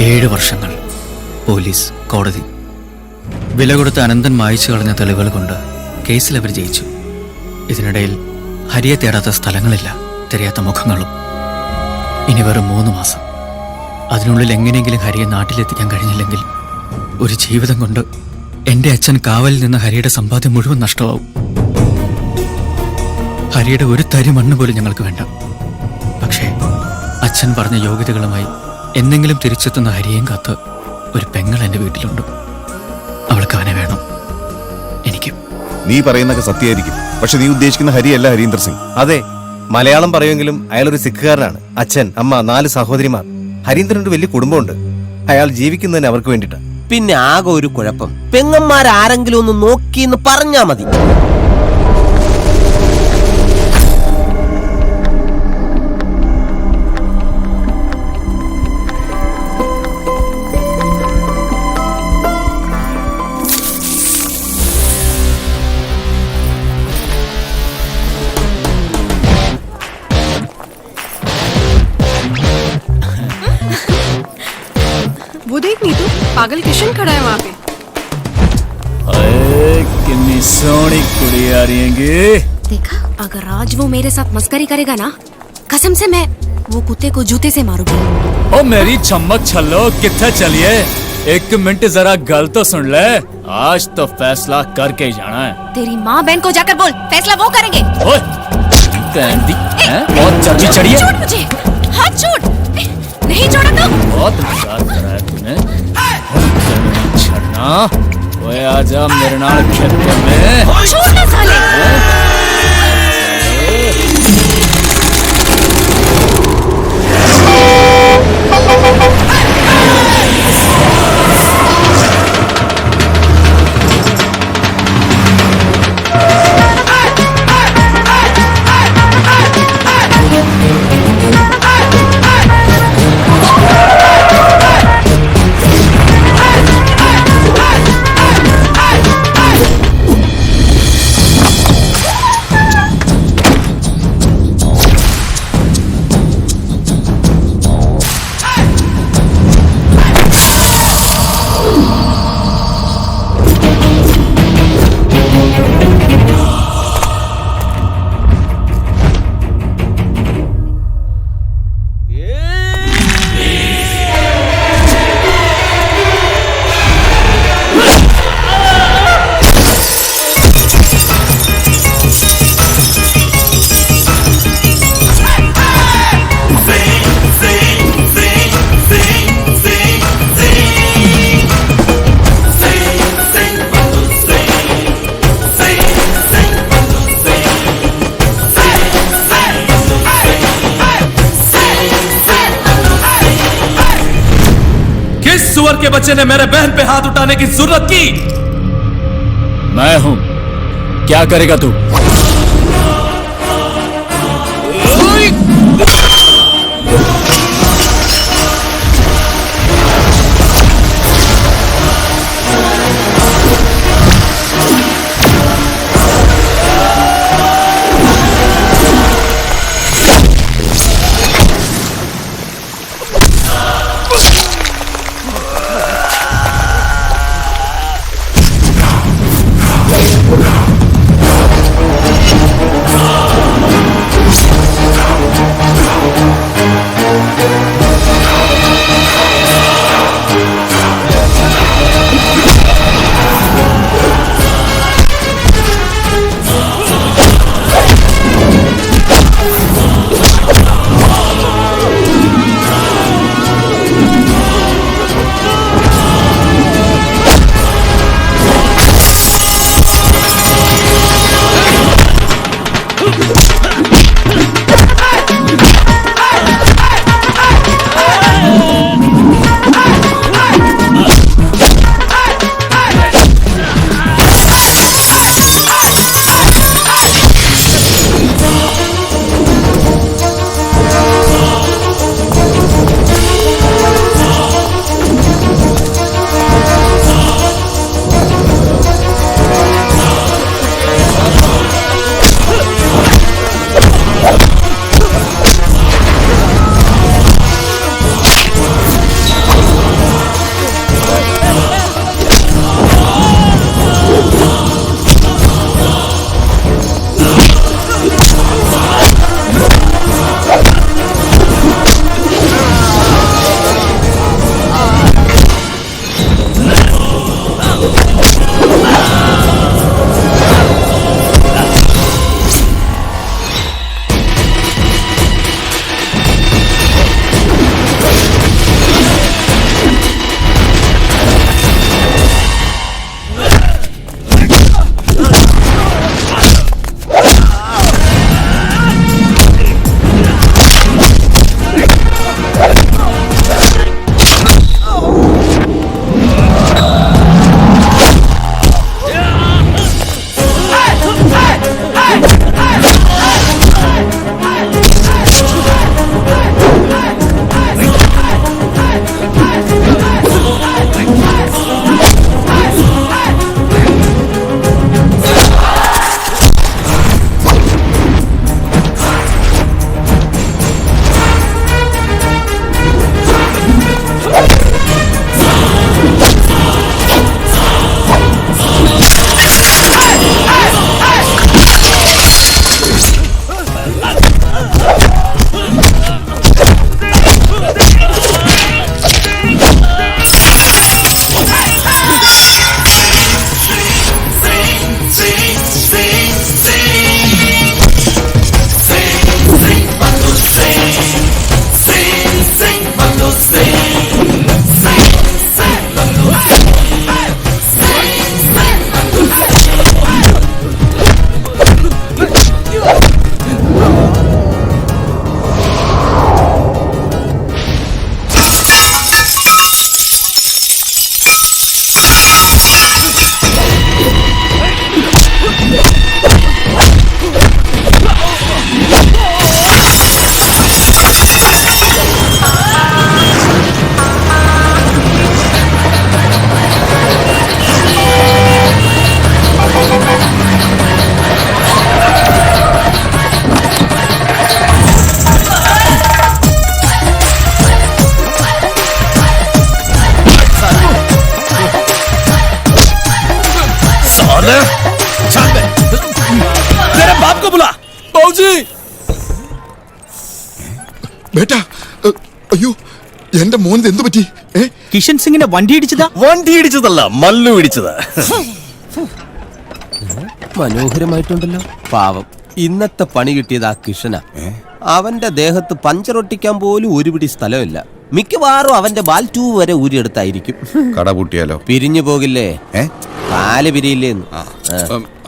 7 വർഷങ്ങൾ പോലീസ്, കോടതി, വില കൊടുത്ത് അനന്തൻ മായ്ച്ചു കളഞ്ഞ തെളിവുകൾ കൊണ്ട് കേസിൽ അവർ ജയിച്ചു. ഇതിനിടയിൽ ഹരിയെ തേടാത്ത സ്ഥലങ്ങളില്ല, തിരയാത്ത മുഖങ്ങളും. ഇനി വെറും 3 മാസം. അതിനുള്ളിൽ എങ്ങനെയെങ്കിലും ഹരിയെ നാട്ടിലെത്തിക്കാൻ കഴിഞ്ഞില്ലെങ്കിൽ ഒരു ജീവിതം കൊണ്ട് എൻ്റെ അച്ഛൻ കാവലിൽ നിന്ന് ഹരിയുടെ സമ്പാദ്യം മുഴുവൻ നഷ്ടമാവും. ഹരിയുടെ ഒരു തരി മണ്ണ് പോലും ഞങ്ങൾക്ക് വേണ്ട. പക്ഷേ അച്ഛൻ പറഞ്ഞ യോഗ്യതകളുമായി എന്നെങ്കിലും തിരിച്ചെത്തുന്ന ഹരിയേയും കാത്ത് ഒരു പെങ്ങൾ എൻ്റെ വീട്ടിലുണ്ട്. അവൾക്ക് അവനെ വേണം. എനിക്ക്. നീ പറയുന്നൊക്കെ സത്യമായിരിക്കും, പക്ഷെ നീ ഉദ്ദേശിക്കുന്ന ഹരിയല്ല ഹരീന്ദർ സിംഗ്. അതെ, മലയാളം പറയുമെങ്കിലും അയാൾ ഒരു സിഖുകാരനാണ്. അച്ഛൻ, അമ്മ, 4 സഹോദരിമാർ. ഹരീന്ദ്രനൊരു വലിയ കുടുംബമുണ്ട്. അയാൾ ജീവിക്കുന്നതിന് അവർക്ക് വേണ്ടിട്ടാ. പിന്നെ ആകെ ഒരു കുഴപ്പം, പെങ്ങന്മാരാരെങ്കിലും ഒന്ന് നോക്കിന്ന് പറഞ്ഞാ മതി. वो देख नीतू, पागल किशन खड़ा है वहाँ पे। कितनी सोहनी कुड़ी आ रही है। देखा, अगर आज वो मेरे साथ मस्करी करेगा ना, कसम से मैं वो कुत्ते को जूते से मारूंगी। ओ मेरी चम्मच छल्लो, कित्थे चलिए? 1 मिनट जरा गल तो सुन ले। आज तो फैसला करके ही जाना है। तेरी माँ बहन को जाकर बोल, फैसला वो करेंगे। ओए, बहुत जल्दी चढ़िए। छोड़ मुझे, हाथ छोड़। नहीं छोड़ा तो बहुत मजाक करा है तूने। छड़ना, ओए आजा मेरे नाल खेत में। छोड़ ना साले। सुअर के बच्चे ने मेरे बहन पे हाथ उठाने की जरूरत की? मैं हूं, क्या करेगा तू? ബേട്ടാ അയ്യോ എന്റെ മോന് എന്തു പറ്റി? കിഷൻ സിംഗിനെ വണ്ടി ഇടിച്ചതാ? വണ്ടി ഇടിച്ചതല്ല, മല്ലു ഇടിച്ചത്. മനോഹരമായിട്ടുണ്ടല്ലോ. പാവം, ഇന്നത്തെ പണി കിട്ടിയത് ആ കിഷന. അവന്റെ ദേഹത്ത് പഞ്ചറൊട്ടിക്കാൻ പോലും ഒരു പിടി സ്ഥലമില്ല. മിക്കവാറും അവന്റെ ബാൽ ട്യൂബ് വരെ ഊരിയെടുത്തായിരിക്കും. കട പൂട്ടിയാലോ? പിരിഞ്ഞു പോകില്ലേ? കാല് പിരിയില്ലേന്ന്.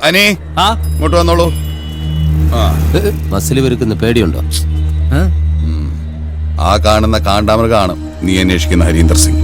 അനേ ഇങ്ങോട്ട് വന്നോളൂ. മസിൽ പെരുക്കുന്ന പേടിയുണ്ടോ? ആ കാണുന്ന കാണ്ടാമൃഗാണ് നീ അന്വേഷിക്കുന്ന ഹരീന്ദർ സിംഗ്.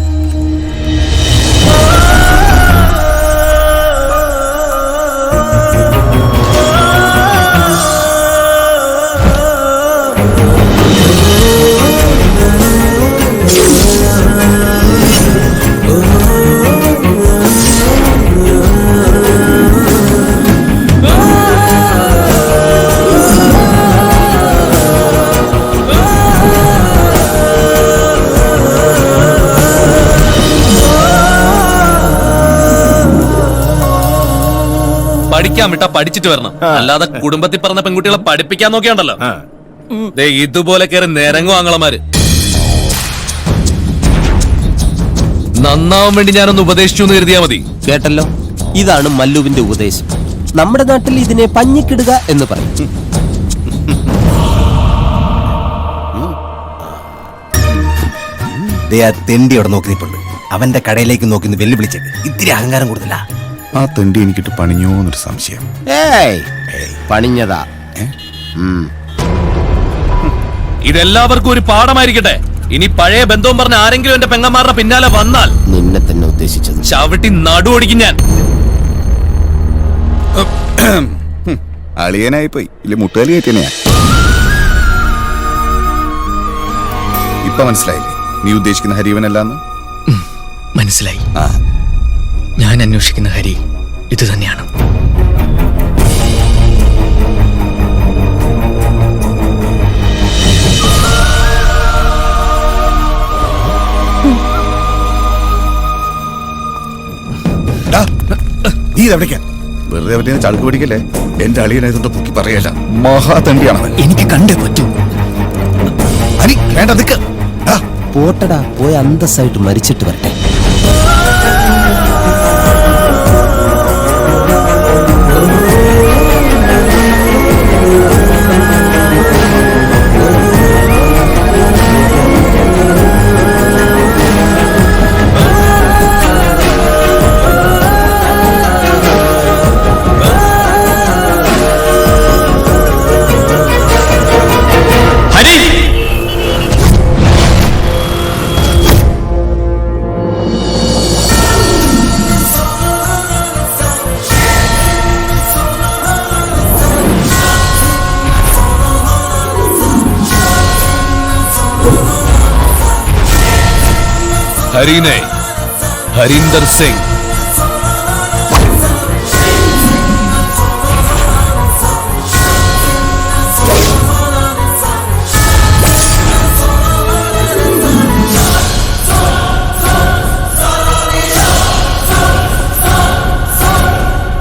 പഠിക്കാൻ വിട്ടാ പഠിച്ചിട്ട് വരണം, അല്ലാതെ കുടുംബത്തിൽ പറഞ്ഞ പെൺകുട്ടികളെ പഠിപ്പിക്കാൻ നോക്കിയാണ്ടല്ലോ ഇതുപോലെ കയറി നിരങ്ങും ആങ്ങളമാര്. നന്നാവാൻ വേണ്ടി ഞാനൊന്ന് ഉപദേശിച്ചു എന്ന് കരുതിയാ മതി. കേട്ടല്ലോ, ഇതാണ് മല്ലുവിന്റെ ഉപദേശം. നമ്മുടെ നാട്ടിൽ ഇതിനെ പഞ്ഞിക്കിടുക എന്ന് പറയും. തെണ്ടി അവിടെ നോക്കി നിൽപ്പുണ്ട്. അവന്റെ കടയിലേക്ക് നോക്കി വെല്ലുവിളിച്ചേക്ക്. ഇത്തിരി അഹങ്കാരം കൂടുതല. ആ തെണ്ടി എനിക്കിട്ട് പണിഞ്ഞോന്നൊരു സംശയം. പണിഞ്ഞതാ. ഇതെല്ലാവർക്കും ഒരു പാഠമായിരിക്കട്ടെ. ഇനി പഴയ ബന്ധവും പറഞ്ഞ ആരെങ്കിലും എന്റെ പെങ്ങന്മാരുടെ പിന്നാലെ വന്നാൽ നിന്നെ തന്നെ ഉദ്ദേശിച്ചത് ചവിട്ടി നടുവൊടിക്കും ഞാൻ. അളിയനായി പോയി ഇല്ല, മുട്ടുകാലി കയറ്റിയാ. ഇപ്പൊ മനസ്സിലായില്ലേ നീ ഉദ്ദേശിക്കുന്ന ഹരിവനല്ലാന്ന്? മനസ്സിലായി. ഞാൻ അന്വേഷിക്കുന്ന ഹരി ഇത് തന്നെയാണ്. നീ ഇതെവിടേക്കാ? വെറുതെ അവരെ ചളുക്ക് പിടിക്കല്ലേ. എന്റെ അളിയനായതുകൊണ്ട് പൊക്കി പറയല്ല, മഹാതണ്ടിയാണവൻ. എനിക്ക് കണ്ടേ പറ്റൂ. ഹരി വേണ്ട, നിക്ക്. പോട്ടടാ, പോയി അന്തസ്സായിട്ട് മരിച്ചിട്ട് വരട്ടെ. हरी नहीं, हरिंदर सिंह.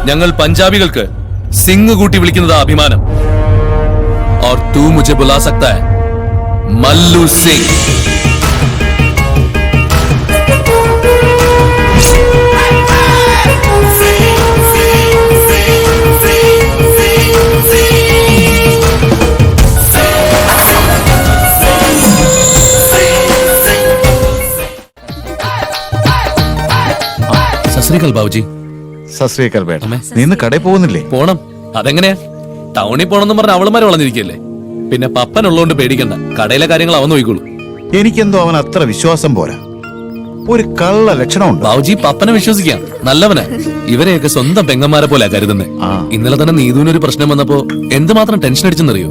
ഞങ്ങൾ പഞ്ചാബികൾക്ക് സിംഗ് കൂട്ടി വിളിക്കുന്നത് അഭിമാനം. और तू मुझे बुला सकता है मल्लू सिंह. സസ്രീകൽ ബാബുജി. സസ്രീകൽ ബേട്ട. നീ ഇന്ന് കടയിൽ പോകുന്നില്ലേ? പോണം. അതെങ്ങനെയാ? ടൗണിൽ പോണെന്ന് പറഞ്ഞ അവളുമാര് വളഞ്ഞിരിക്കല്ലേ. പിന്നെ പപ്പനുള്ളതുകൊണ്ട് പേടിക്കണ്ട, കടയിലെ കാര്യങ്ങൾ അവൻ നോക്കിക്കോളൂ. എനിക്കെന്തോ അവൻ അത്ര വിശ്വാസം പോരാ. ഒരു കള്ള ലക്ഷണമുണ്ട്. ബാബുജി പപ്പനെ വിശ്വസിക്കാം, നല്ലവനാ. ഇവരെയൊക്കെ സ്വന്തം പെങ്ങന്മാരെ പോലെ കരുതുന്നേ. ഇന്നലെ തന്നെ നീതുവിനൊരു പ്രശ്നം വന്നപ്പോ എന്തുമാത്രം ടെൻഷൻ അടിച്ചെന്നറിയോ?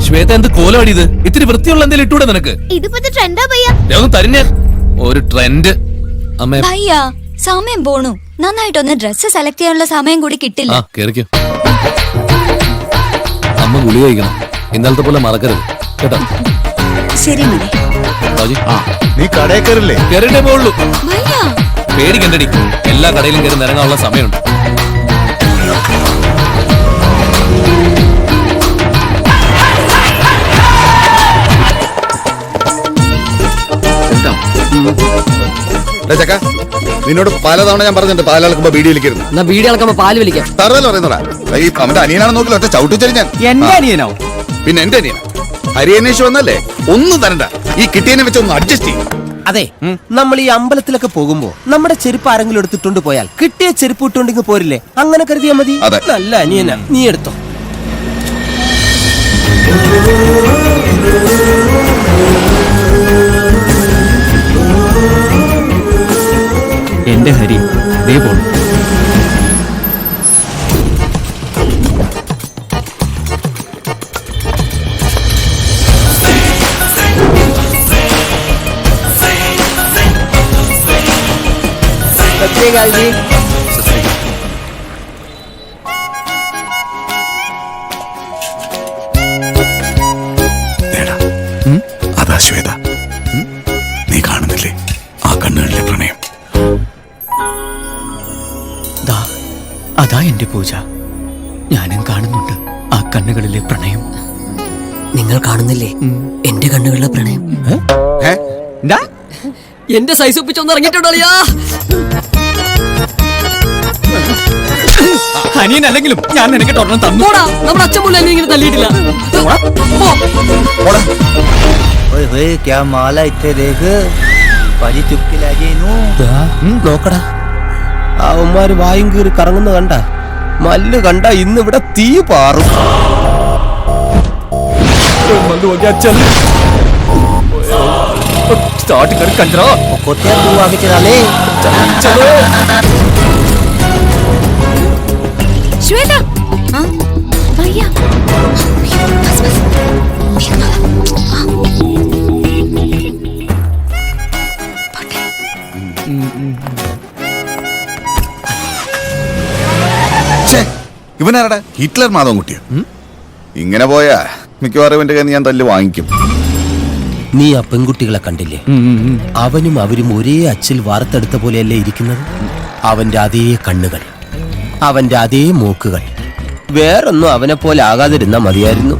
ശ്വേത എന്ത് കോലമാടിയത്? ഇത്തിരി വൃത്തിയുള്ള എന്തെങ്കിലും ഇട്ടൂടെ നിനക്ക്? ഒന്ന് തരിഞ്ഞ ഒരു ട്രെൻഡ്. അമ്മേ സമയം പോണു. നന്നായിട്ടൊന്ന് ഡ്രസ് സെലക്ട് ചെയ്യാനുള്ള സമയം കൂടി കിട്ടില്ല. കേറിക്കോ. അമ്മ ഗുളി കഴിക്കണം, ഇന്നലത്തെ പോലെ മറക്കരുത് കേട്ടോ. ശരി മതി. നീ കടയിൽ കയറില്ലേ? കയറിട്ടേ പോവുള്ളൂ. പേടിക്കണ്ടടി, എല്ലാ കടയിലും കയറി നിരങ്ങാനുള്ള സമയമുണ്ട്. ചക്ക നിന്നോട് പലതവണ ഞാൻ പറഞ്ഞിട്ടുണ്ട് പാലളക്കുമ്പോ ബീഡി വലിക്കരുത്. എന്നാ ബീഡി അളക്കുമ്പോ പാല് വലിക്കാം. തറുതല പറയുന്നോടാ. ഈ അവന്റെ അനിയനാണെന്ന് നോക്കില്ല ഒറ്റ ചവിട്ടിച്ചെറി ഞാൻ. എന്റെ അനിയനോ? പിന്നെ എന്റെ അനിയന ഹരിയന്വേഷ് വന്നല്ലേ, ഒന്നും തരണ്ട. ഈ കിട്ടിയതിനെ വെച്ച് ഒന്ന് അഡ്ജസ്റ്റ് ചെയ്യും. അതെ, നമ്മൾ ഈ അമ്പലത്തിലൊക്കെ പോകുമ്പോ നമ്മുടെ ചെരുപ്പ് ആരെങ്കിലും എടുത്തിട്ടുണ്ട് പോയാൽ കിട്ടിയ ചെരുപ്പ് ഇട്ടുണ്ടെങ്കിൽ പോരില്ലേ? അങ്ങനെ കരുതിയാ മതി. അതെ. നല്ല അനിയനാ, നീ എടുത്തോ. എന്റെ ഹരി ദേ പോണു. അതാ ശ്വേത, നീ കാണുന്നില്ലേ ആ കണ്ണുകളിലെ പ്രണയം? അതാ എന്റെ പൂജ. ഞാനും കാണുന്നുണ്ട് ആ കണ്ണുകളിലെ പ്രണയം. നിങ്ങൾ കാണുന്നില്ലേ എന്റെ കണ്ണുകളിലെ പ്രണയം? എന്റെ സൈസ് ഒപ്പിച്ചൊന്ന് ഇറങ്ങിയിട്ടുണ്ടോ? അനിയനല്ലെങ്കിലും ഞാൻ നിനക്ക് ഒരെണ്ണം തന്നു. നമ്മുടെ അച്ഛൻ പോലും എന്നെ ഇങ്ങനെ തല്ലിയിട്ടില്ല. നോക്കടാ, അവന്മാര് വായും കീറി കറങ്ങുന്ന കണ്ട മല്ല് കണ്ട ഇന്നിവിടെ തീ പാറും. श्वेता हाँ भैया बस बस देखना हाँ ഇവനാരടാ? ഹിറ്റ്ലർ മാധവൻ കുട്ടിയോ? ഇങ്ങനെ പോയാ മിക്കവാറും എന്റെ കയ്യിൽ ഞാൻ തല്ല് വാങ്ങിക്കും. നീ ആ പെൺകുട്ടികളെ കണ്ടില്ലേ? അവനും അവരും ഒരേ അച്ചിൽ വാർത്തെടുത്ത പോലെയല്ലേ ഇരിക്കുന്നത്? അവന്റെ അതേ കണ്ണുകൾ, അവന്റെ അതേ മൂക്കുകൾ. വേറൊന്നും അവനെ പോലെ ആകാതിരുന്നാ മതിയായിരുന്നു.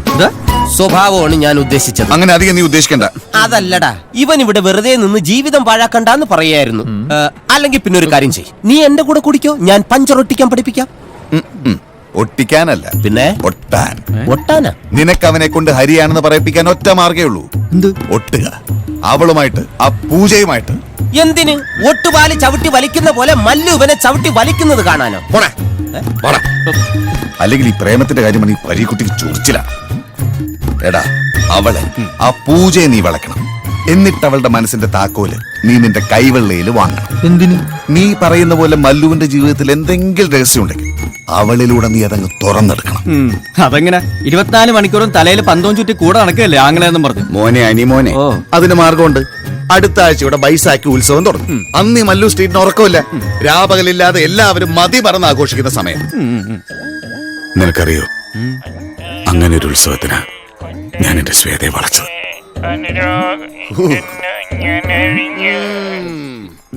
സ്വഭാവമാണ് ഞാൻ ഉദ്ദേശിച്ചത്. അങ്ങനെ അധികം നീ ഉദ്ദേശിക്കണ്ട. അതല്ലടാ, ഇവൻ ഇവിടെ വെറുതെ നിന്ന് ജീവിതം പാഴാക്കണ്ടെന്ന് പറയായിരുന്നു. അല്ലെങ്കിൽ പിന്നെ ഒരു കാര്യം ചെയ്യ്, നീ എന്റെ കൂടെ കുടിക്കോ, ഞാൻ പഞ്ചർ ഒട്ടിക്കാൻ പഠിപ്പിക്കാം. ഒട്ടിക്കാനല്ല, പിന്നെ ഒട്ടാൻ. ഒട്ടാനാ? നിനക്ക് അവനെ കൊണ്ട് ഹരിയാണെന്ന് പറയിപ്പിക്കാൻ ഒറ്റ മാർഗേ ഉള്ളൂ. ഒട്ടുക. അവളുമായിട്ട്, ആ പൂജയുമായിട്ട്. എന്തിന്? ഒട്ടുപാല് ചവിട്ടി വലിക്കുന്ന പോലെ മല്ലു ഇവനെ ചവിട്ടി വലിക്കുന്നത് കാണാനോ? പോടാ, പോടാ. അല്ലെങ്കിൽ ഈ പ്രേമത്തിന്റെ കാര്യം ഈ പരീക്കുട്ടിക്ക് ചൊറിച്ചില്ല. എടാ, അവളെ, ആ പൂജയെ നീ വളയ്ക്കണം. എന്നിട്ട് അവളുടെ മനസ്സിന്റെ താക്കോല് നീ നിന്റെ കൈവെള്ളയിൽ വാങ്ങണം. എന്തിന്? നീ പറയുന്ന പോലെ മല്ലുവിന്റെ ജീവിതത്തിൽ എന്തെങ്കിലും രഹസ്യം ഉണ്ടെങ്കിൽ അവളിലൂടെ നീ അതങ്ങ് തുറന്നെടുക്കണം. അതെങ്ങനെ? 24 മണിക്കൂറും തലയിൽ പന്തവും ചുറ്റി കൂടെ നടക്കുകയല്ലേ ആങ്ങളെന്നും പറഞ്ഞു. മോനെ, അനിമോനെ, അതിന് മാർഗമുണ്ട്. അടുത്ത ആഴ്ച ഇവിടെ ബൈസാക്കി ഉത്സവം തുടങ്ങും. അന്ന് ഈ മല്ലു സ്ട്രീറ്റിന് ഉറക്കമില്ല. രാപകലില്ലാതെ എല്ലാവരും മതി പറന്ന് ആഘോഷിക്കുന്ന സമയം. നിനക്കറിയോ, അങ്ങനെ ഒരു ഉത്സവത്തിനാ ഞാൻ എന്റെ ശ്വേതയെ വളച്ചത്.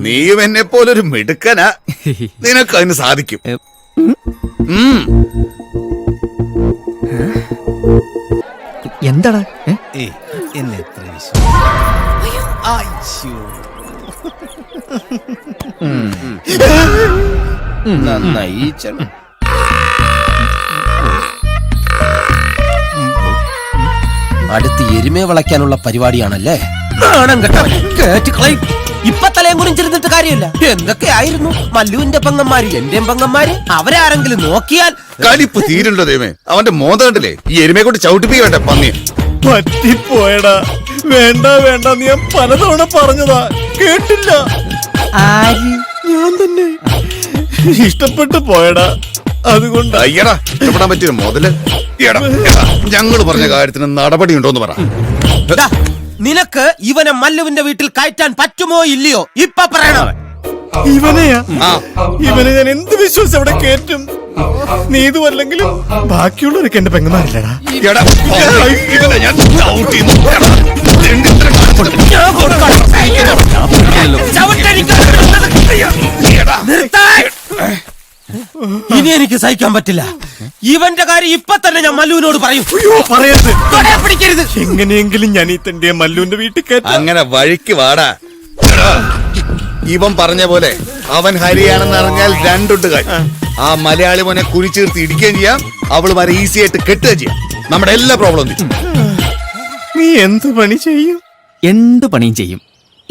നീയും എന്നെ പോലൊരു മിടുക്കനാ. നിനക്ക് അതിന് സാധിക്കും. എന്താടാ? നന്നായി. അടുത്ത് എരുമയെ വളയ്ക്കാനുള്ള പരിപാടിയാണല്ലേ? ഇപ്പൊ തലയും കുറിച്ചിരുന്നിട്ട് കാര്യമില്ല. എന്തൊക്കെയായിരുന്നു മല്ലുവിന്റെ പെങ്ങന്മാര്, എന്റെയും പെങ്ങന്മാര്. അവരാരെങ്കിലും നോക്കിയാൽ കലിപ്പ് തീരുണ്ടോ ദൈവമേ? അവന്റെ മോന്ത കണ്ടില്ലേ? ഈ എരുമയെ കൊണ്ട് ചവിട്ടിപ്പിക്കട്ടെ പന്നി. പറ്റിപ്പോയടാ. വേണ്ട വേണ്ട, നീ ഞാൻ പലതവണ പറഞ്ഞതാ, കേട്ടില്ല. ഞാൻ തന്നെ ഇഷ്ടപ്പെട്ടു പോയടാ. അതുകൊണ്ട് അയ്യടാ, ഇഷ്ടപ്പെടാൻ പറ്റിയ മുതല്. ഞങ്ങള് പറഞ്ഞ കാര്യത്തിന് നടപടി ഉണ്ടോന്ന് പറ. നിനക്ക് ഇവനെ മല്ലുവിന്റെ വീട്ടിൽ കയറ്റാൻ പറ്റുമോ ഇല്ലയോ ഇപ്പൊ പറയണം. ഇവനെയാ? ഇവനെ ഞാൻ എന്ത് വിശ്വസിച്ച് അവിടെ കേറ്റും? നീ ഇതുമല്ലെങ്കിലും ബാക്കിയുള്ളവരൊക്കെ എന്റെ പെങ്ങന്മാരില്ലടാ. ഇനി എനിക്ക് സഹിക്കാൻ പറ്റില്ല. ഇവന്റെ കാര്യം ഇപ്പൊ തന്നെ ഞാൻ മല്ലുവിനോട് പറയും. പറയരുത്, പിടിക്കരുത്. എങ്ങനെയെങ്കിലും ഞാൻ ഈ തന്റെ മല്ലുവിന്റെ വീട്ടിൽ കയറ്റാം. അങ്ങനെ വഴിക്ക് വാടാ. ഇവൻ പറഞ്ഞ പോലെ അവൻ ഹരിയാണെന്ന് അറിഞ്ഞാൽ രണ്ടുണ്ട് കാര്യം. ആ മലയാളി മോനെ കുരിച്ചീർത്ത് ഇടിക്കുകയും ചെയ്യാം, അവള് വരെ ഈസി ആയിട്ട് കെട്ടുകയും ചെയ്യാം. നമ്മുടെ എല്ലാ പ്രോബ്ലം നീ എന്ത് പണി ചെയ്യും? എന്ത് പണിയും ചെയ്യും.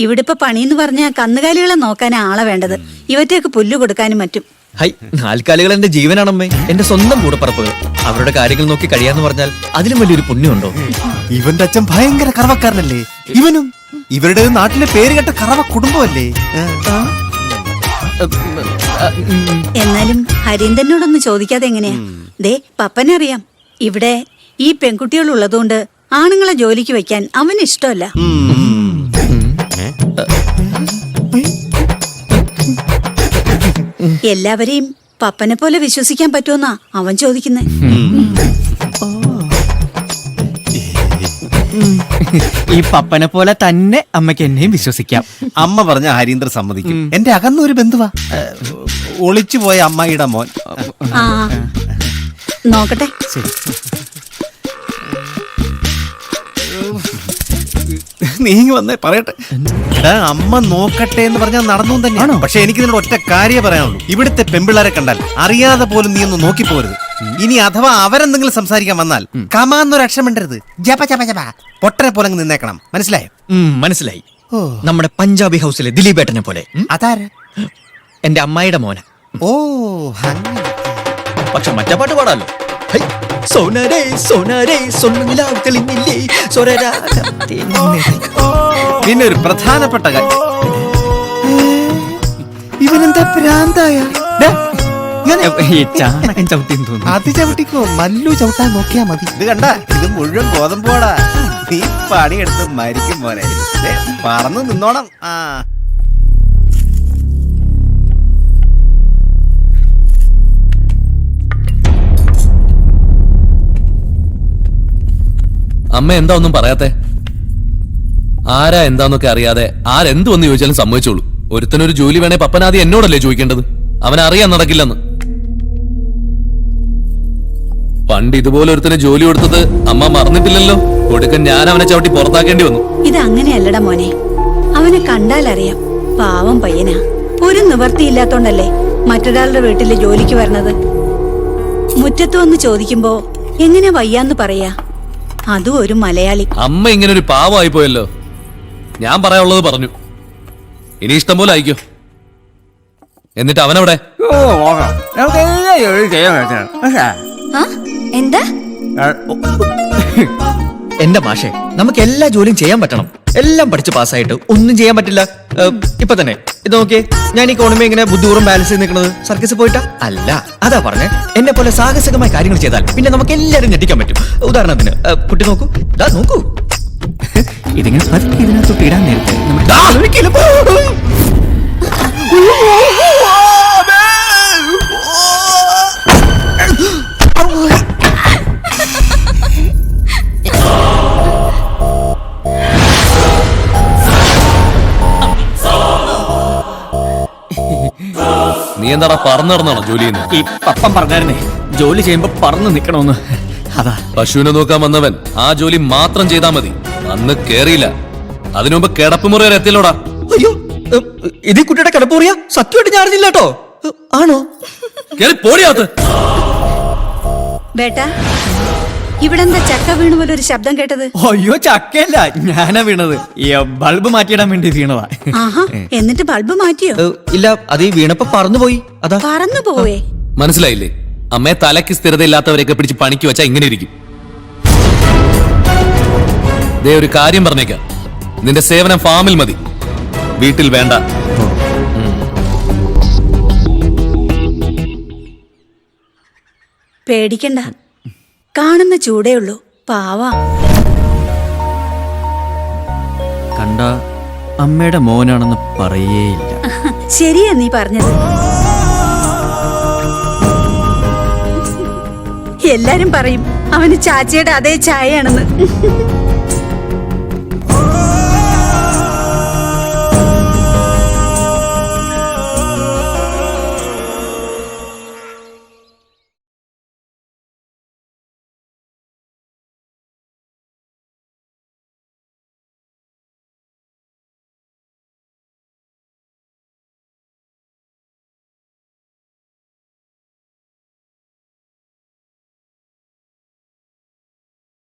ഇവിടെ ഇപ്പൊ പണിന്ന് പറഞ്ഞാൽ കന്നുകാലികളെ നോക്കാൻ ആളെ വേണ്ടത്. ഇവറ്റേക്ക് പുല്ല് കൊടുക്കാനും മറ്റും. ഹൈ, നാൽക്കാലികൾ എന്റെ ജീവനാണമ്മേ, എന്റെ സ്വന്തം കൂടപ്പറപ്പുകൾ. അവരുടെ കാര്യങ്ങൾ നോക്കി കഴിയാന്ന് പറഞ്ഞാൽ അതിലും വലിയൊരു പുണ്യമുണ്ടോ? ഇവന്റെ അച്ഛൻ ഭയങ്കര കറവക്കാരനല്ലേ? ഇവനും ഇവരുടെ നാട്ടിലെ പേര് കേട്ട കറവ കുടുംബമല്ലേ? എന്നാലും ഹരീന്ദ്രനോടൊന്ന് ചോദിക്കാതെ എങ്ങനെയാ? ദേ പപ്പനറിയാം, ഇവിടെ ഈ പെൺകുട്ടികൾ ഉള്ളതുകൊണ്ട് ആണുങ്ങളെ ജോലിക്ക് വെക്കാൻ അവന് ഇഷ്ടമല്ല. എല്ലാവരെയും പപ്പനെ പോലെ വിശ്വസിക്കാൻ പറ്റുമെന്നാ അവൻ ചോദിക്കുന്നത്. ഈ പപ്പനെ പോലെ തന്നെ അമ്മയ്ക്ക് എന്നെയും വിശ്വസിക്കാം. അമ്മ പറഞ്ഞ ഹരീന്ദ്ര സമ്മതിക്കും. എന്റെ അകന്നൊരു ബന്ധുവാ, ഒളിച്ചു പോയ അമ്മായിയുടെ മോൻ. ആ നോക്കട്ടെ. നീങ്ങി വന്നേ പറയട്ടെ. എടാ, അമ്മ നോക്കട്ടെ എന്ന് പറഞ്ഞാൽ നടന്നു തന്നെയാണോ? പക്ഷെ എനിക്ക് നിന്നോട് ഒറ്റ കാര്യം പറയാനുള്ളൂ. ഇവിടുത്തെ പെമ്പിള്ളാരെ കണ്ടാൽ അറിയാതെ പോലും നീ ഒന്ന് നോക്കിപ്പോരുത്. ഇനി അഥവാ അവരെന്തെങ്കിലും സംസാരിക്കാൻ വന്നാൽ കമാന്നൊരു അക്ഷരം മിണ്ടരുത്. ജപ ജപ ജപ പൊട്ടനെ പോലെ നിന്നേക്കണം. മനസ്സിലായോ? മനസ്സിലായി. നമ്മുടെ പഞ്ചാബി ഹൗസിലെ ദിലീപേട്ടനെ പോലെ. അതാര്? എന്റെ അമ്മായിയുടെ മോന. ഓ, പക്ഷെ മറ്റേ പാട്ട് പാടാലോ. സോനരേ സോനരേ സൊന്നിലാവ് തെളിഞ്ഞില്ലേ സ്വരരാഗത്തിൻ. പിന്നെ ഒരു പ്രധാനപ്പെട്ട കാര്യം, ഇവനെന്താ ഭ്രാന്തായ? ചാണകം ചവിട്ടിന്ന് തോന്നുന്നു. അത് ചവിട്ടിക്കോ, മല്ലു ചവിട്ടാൻ നോക്കിയാ മതി. ഇത് കണ്ട, ഇത് മുഴുവൻ ഗോതമ്പോടാ. നീ പണിയെടുത്ത് മരിക്കും പോലെ പറന്നു നിന്നോണം. ആ അമ്മ എന്താ ഒന്നും പറയാത്തെ? ആരാ എന്താന്നൊക്കെ അറിയാതെ ആരെന്ത് വന്ന് ചോദിച്ചാലും സമ്മതിച്ചോളൂ. ഒരുത്തനൊരു ജോലി വേണേ പപ്പനാദ്യം എന്നോടല്ലേ ചോദിക്കേണ്ടത്? അവനറിയാൻ നടക്കില്ലെന്ന്. പണ്ട് ഇതുപോലെ ഒരുത്തന് ജോലി കൊടുത്തത് അമ്മ മറന്നിട്ടില്ലല്ലോ. കൊടുക്കൻ ഞാൻ അവനെ ചവിട്ടി പുറത്താക്കേണ്ടി വന്നു. ഇത് അങ്ങനെയല്ലടാ മോനെ, അവനെ കണ്ടാലറിയാം പാവം പയ്യനാ. ഒരു നിവർത്തിയില്ലാത്തോണ്ടല്ലേ മറ്റൊരാളുടെ വീട്ടില് ജോലിക്ക് വരണത്. മുറ്റത്ത് വന്ന് ചോദിക്കുമ്പോ എങ്ങനെ വയ്യാന്ന് പറയാ, അതും ഒരു മലയാളി. അമ്മ ഇങ്ങനെ ഒരു പാവമായി പോയല്ലോ. ഞാൻ പറയാനുള്ളത് പറഞ്ഞു. ഇനി ഇഷ്ടം പോലെ അയക്കോ. എന്നിട്ട് അവനവിടെ എന്താ? എന്റെ മാഷെ, നമുക്ക് എല്ലാ ജോലിയും ചെയ്യാൻ പറ്റണം. എല്ലാം പഠിച്ച് പാസ്സായിട്ട് ഒന്നും ചെയ്യാൻ പറ്റില്ല. ഇപ്പൊ തന്നെ ഇത് നോക്കിയേ, ഞാൻ ഈ കോണമി ഇങ്ങനെ ബുദ്ധിപൂർവ്വം ബാലൻസ് ചെയ്ത് നിൽക്കുന്നത് സർക്കസ് പോയിട്ടാ അല്ല. അതാ പറഞ്ഞേ, എന്നെ പോലെ സാഹസികമായ കാര്യങ്ങൾ ചെയ്താൽ പിന്നെ നമുക്ക് എല്ലാവരും ഞെട്ടിക്കാൻ പറ്റും. ഉദാഹരണത്തിന് കുട്ടി നോക്കൂ, നോക്കൂ, ഇതിങ്ങനെ ഇതിനകത്ത് ഇടാൻ നേരത്തെ നീ എന്താടാ പറന്നു നടന്നാണോ ജോലി ചെയ്യുന്നത്? ഈ പപ്പൻ പറഞ്ഞായിരുന്നേ ജോലി ചെയ്യുമ്പോ പറന്ന് നിക്കണോന്ന്. അതാ പശുവിനെ നോക്കാൻ വന്നവൻ ആ ജോലി മാത്രം ചെയ്താൽ മതി. അന്ന് കേറിയില്ല, അതിനുമുമ്പ് കിടപ്പുമുറി വരെ എത്തില്ലോടാ. അയ്യോ, ഇത് കുട്ടിയുടെ കിടപ്പുറിയാ? സത്യമായിട്ട് ഞാൻ അറിഞ്ഞില്ല കേട്ടോ. ആണോ? കേറി പോടിയാത്ത്. ബേട്ടാ, ഇവിടെ എന്താ ചക്ക വീണ പോലെ ഒരു ശബ്ദം കേട്ടത്? അയ്യോ, ചക്കയല്ല, ഞാനാ വീണത്. ഈ ബൾബ് മാറ്റിയിടാൻ വേണ്ടി വീണതാ. ആഹാ, എന്നിട്ട് ബൾബ് മാറ്റിയോ? ഇല്ല, അത് ഈ വീണപ്പോ പറന്നുപോയി. അതാ. പറന്നു പോവേ? മനസ്സിലായില്ലേ? അമ്മയെ തലയ്ക്ക് സ്ഥിരതയില്ലാത്തവരെയൊക്കെ പിടിച്ച് പണിക്ക് വെച്ചാ ഇങ്ങനെ ഇരിക്കും. ദേ ഒരു കാര്യം പറഞ്ഞേക്കാം, നിന്റെ സേവനം ഫാമിൽ മതി, വീട്ടിൽ വേണ്ട. പേടിക്കണ്ട, കാണുന്ന ചൂടേ ഉള്ളൂ. പാവാ. കണ്ട അമ്മയുടെ മോനാണെന്ന് പറയേയില്ല. ശരിയാ നീ പറഞ്ഞത്. എല്ലാരും പറയും അവന് ചാച്ചയുടെ അതേ ചായയാണെന്ന്.